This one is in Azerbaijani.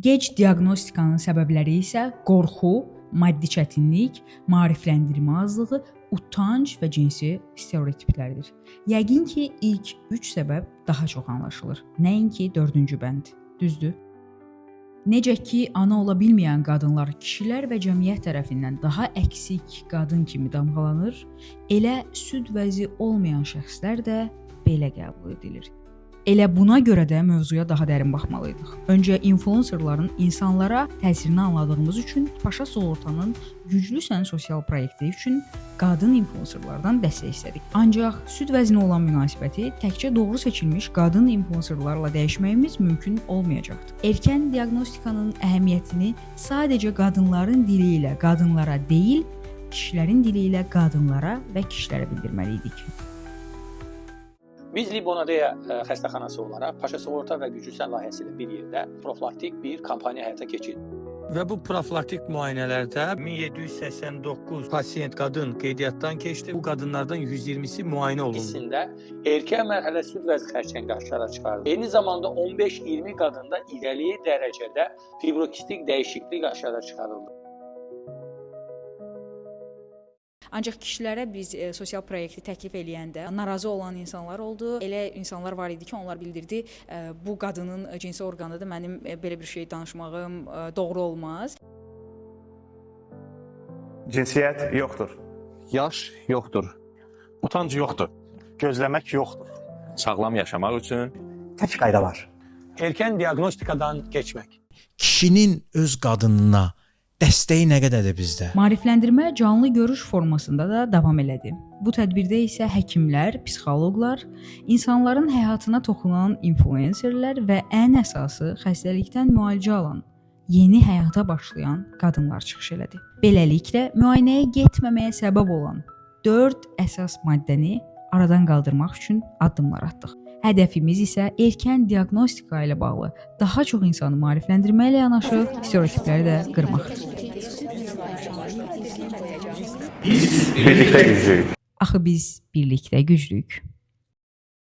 Gec diaqnostikanın səbəbləri isə qorxu, maddi çətinlik, maarifləndirmə azlığı, utanc və cinsi stereotiplərdir. Yəqin ki, ilk 3 səbəb daha çox anlaşılır, nəinki 4-cü bənd. Düzdür? Necə ki, ana ola bilməyən qadınlar kişilər və cəmiyyət tərəfindən daha əksik qadın kimi damğalanır, elə süd vəzi olmayan şəxslər də belə qəbul edilir. Elə buna görə də mövzuya daha dərin baxmalıydıq. Öncə influencerların insanlara təsirini anladığımız üçün Paşa Sığortanın Güclüsən sosial proyekti üçün qadın influencerlardan dəstək istədik. Ancaq süd vəzinə olan münasibəti təkcə doğru seçilmiş qadın influencerlarla dəyişməyimiz mümkün olmayacaqdır. Erkən diaqnostikanın əhəmiyyətini sadəcə qadınların dili ilə qadınlara deyil, kişilərin dili ilə qadınlara və kişilərə bildirməliydik. Biz Libonadeya xəstəxanası olaraq Paşa Sığorta və Güclüsən layihəsi ilə bir yerdə profilaktik bir kampaniya həyata keçirdik. Və bu profilaktik müayinələrdə 1789 pasiyent qadın qeydiyyatdan keçdi. Bu qadınlardan 120-si müayinə olundu. İkisində erkən mərhələ süd vəzi xərçəngi aşkara çıxarıldı. Eyni zamanda 15-20 qadında irəli dərəcədə fibrokistik dəyişiklik aşkara çıxarıldı. Ancaq kişilərə biz sosial proyekti təklif eləyəndə narazı olan insanlar oldu. Elə insanlar var idi ki, onlar bildirdi, bu qadının cinsi orqanıdır, mənim belə bir şey danışmağım doğru olmaz. Cinsiyyət yoxdur. Yaş yoxdur. Utanc yoxdur. Gözləmək yoxdur. Sağlam yaşamaq üçün Tək qayda var. Erkən diaqnostikadan keçmək. Kişinin öz qadınına dəstəyi nə qədərdir bizdə? Maarifləndirmə canlı görüş formasında da davam elədi. Bu tədbirdə isə həkimlər, psixoloqlar, insanların həyatına toxunan influencerlər və ən əsası xəstəlikdən müalicə alan, yeni həyata başlayan qadınlar çıxış elədi. Beləliklə, müayinəyə getməməyə səbəb olan 4 əsas maddəni aradan qaldırmaq üçün addımlar atdıq. Hədəfimiz isə erkən diaqnostika ilə bağlı daha çox insanı maarifləndirməklə yanaşı stereotipləri də qırmaqdır. Biz birlikdə güclüyük. Axı biz birlikdə güclüyük.